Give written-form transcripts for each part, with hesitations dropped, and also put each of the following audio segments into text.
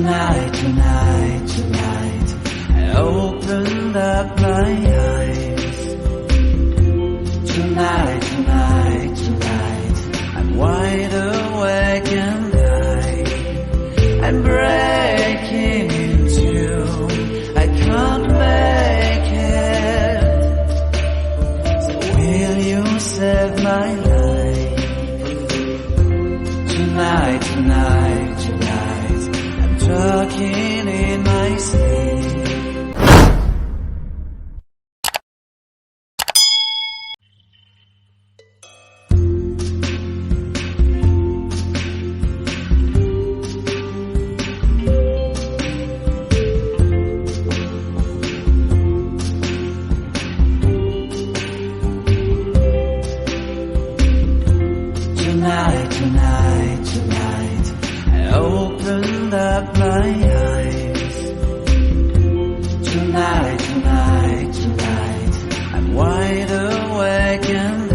Tonight, tonight, tonight, I opened up my eyes. Tonight, tonight, tonight, I'm wide awake and I'm breaking in two. I can't make it. So will you save my life? Tonight, tonight, tonight, I'm talking in my sleep. Tonight, tonight, tonight, I opened up my eyes. Tonight, tonight, tonight, I'm wide awake and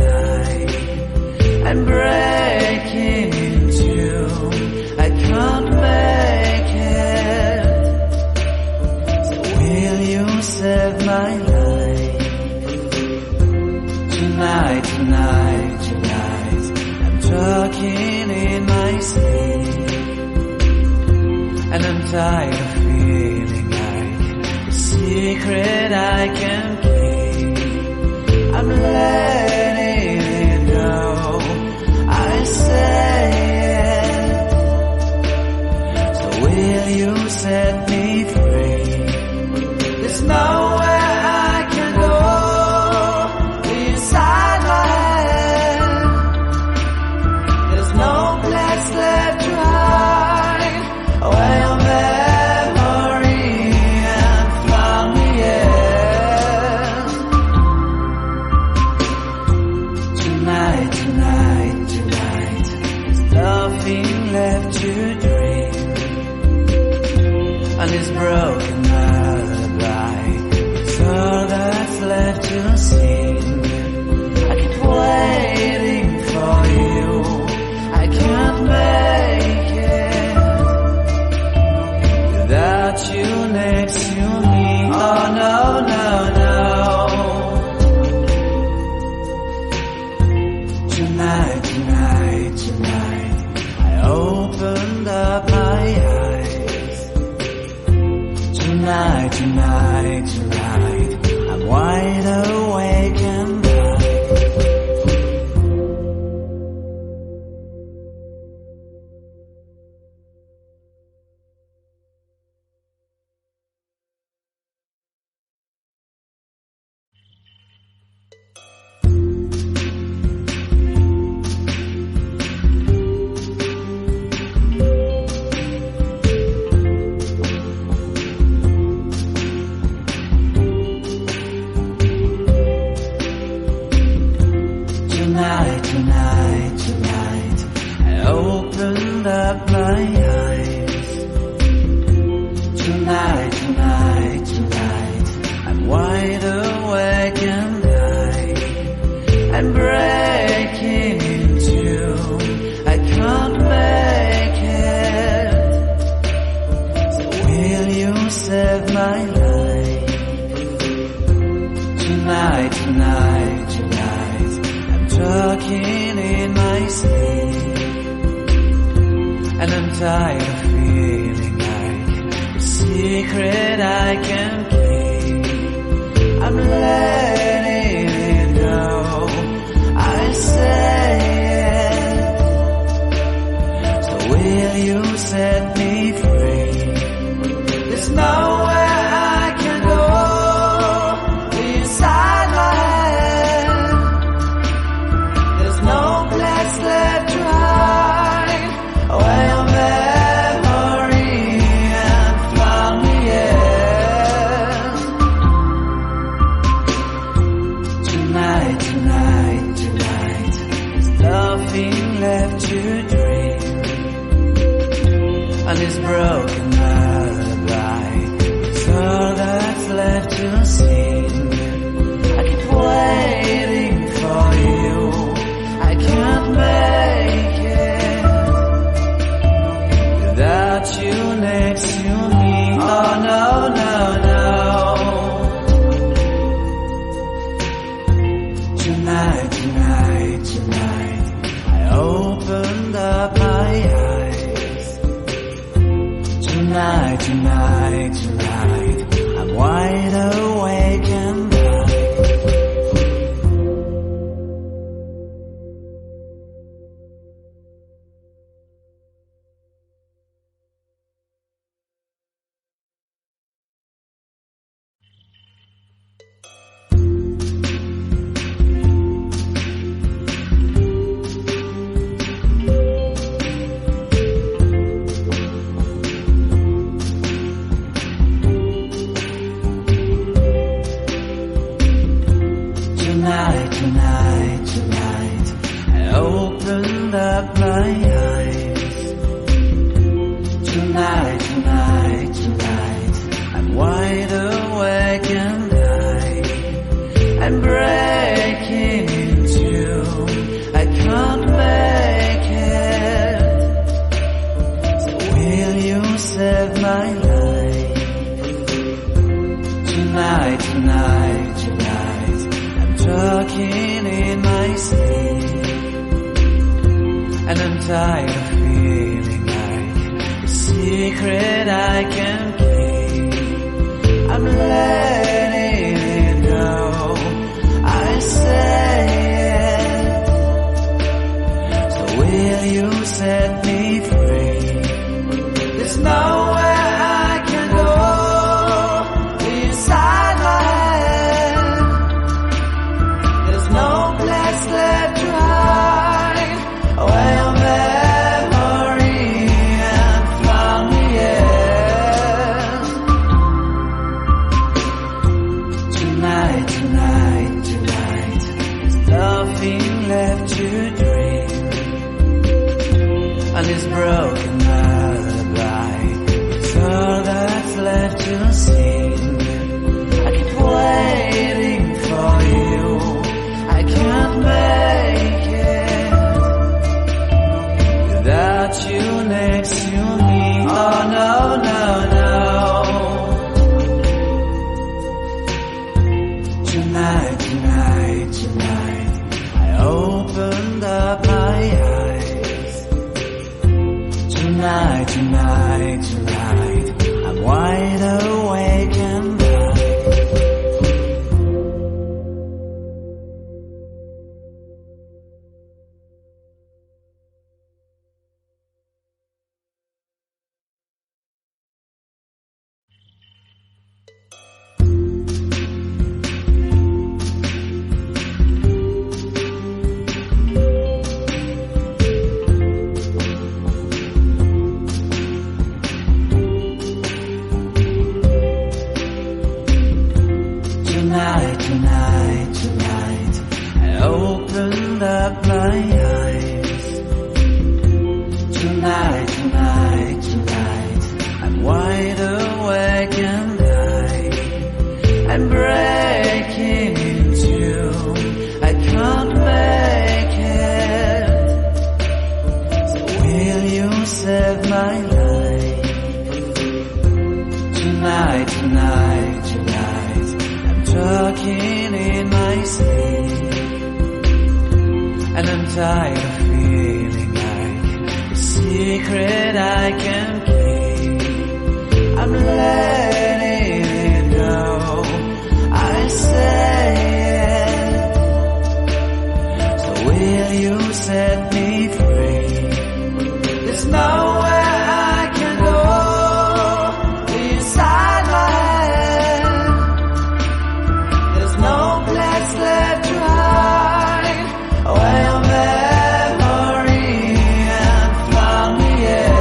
I'm breaking in two. I can't make it. So will you save my life? Tonight, tonight, tonight, talking in my sleep. And I'm tired of feeling like a secret I can keep. I'm letting it go, I say it. So will you set me free? There's nowhere I can go inside my head. No place left to hide away your memory and found me yet. Tonight, tonight, tonight, there's nothing left to dream. And this broken alibi is all that's left to sing. I keep waiting for you, I can't make it without you next to me. Oh no, no, no. Tonight, tonight, tonight, I opened up my eyes. Tonight, tonight, tonight, I'm wide awake and tonight, tonight, tonight, I opened up my eyes. Tonight, tonight, tonight, I'm wide awake and I'm breaking in two. I can't make it. So will you save my life? Tonight, tonight, tonight, talking in my sleep. And I'm tired of feeling like a secret I can keep. I'm letting it go, I say it. So will you set me free? There's nowhere I can go inside my head. No place left to hide away your memory and found me yet. Tonight, tonight, tonight, there's nothing left to dream. And this broken alibi is all that's left to sing. I keep waiting for you, I can't make it without you next to my eyes. Tonight, tonight, tonight, I'm wide awake and tonight, tonight, tonight, I opened up my eyes. Tonight, tonight, tonight, I'm wide awake and I'm breaking into. I can't make it. So will you save my life? Tonight, tonight, tonight, talking in my sleep, and I'm tired of feeling like a secret I can keep. I'm letting it go, I say it. So will you set me free? There's nowhere I can go inside my head. No place left to hide away your memory and found me yet. Tonight, tonight, tonight, there's nothing left to dream. And this broken lullaby, it's all that's left to sing. I keep waiting for you, I can't make it without you next to me. Oh no, no, no. Tonight, tonight, tonight, I opened up my eyes. Tonight, tonight, tonight, I'm wide awake and tonight, tonight, tonight, I opened up my eyes. Tonight, tonight, tonight, I'm wide awake and I'm breaking into. I can't make it. So will you save my life? Tonight, tonight, tonight, talking in my sleep, and I'm tired of feeling like a secret I can keep. I'm letting it go, I say it. So will you set me free? There's nowhere I can go inside my head. There's no place left to hide away your memory and found me yet.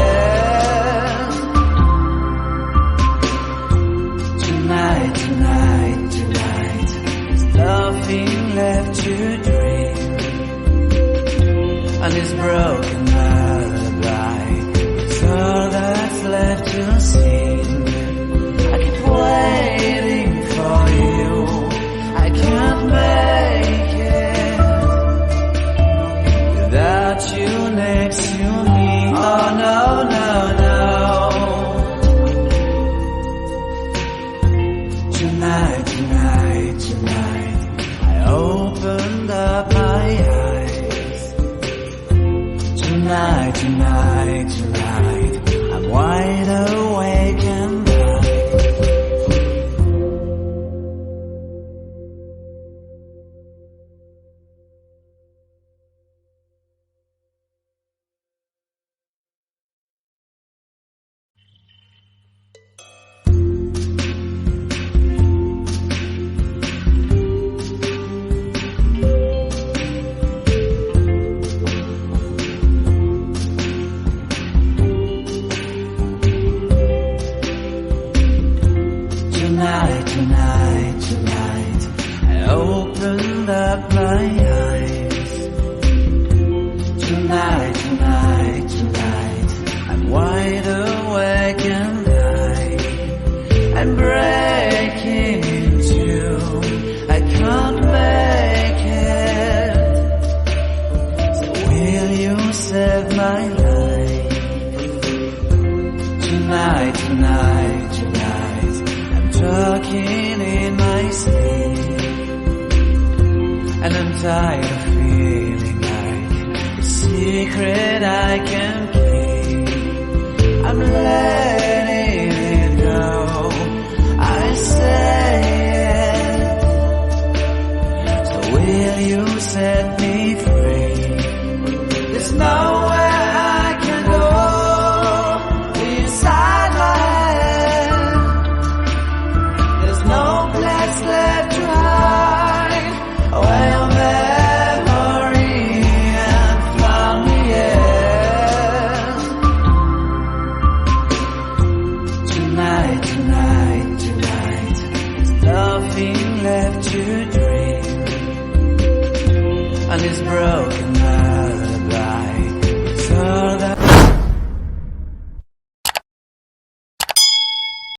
tonight, tonight, I'm wide awake and tonight, tonight, tonight, I opened up my eyes. Tonight, tonight, tonight, I'm wide awake and I'm breaking in two. I can't make it. So will you save my life? Tonight, tonight, tonight, talking in my sleep, and I'm tired of feeling like a secret I can keep. I'm letting it go, I say it. So will you set me free? There's nowhere I can go inside my head. No place left to hide where your memory and found me is. Tonight, tonight, tonight, there's nothing left to dream on this broken night.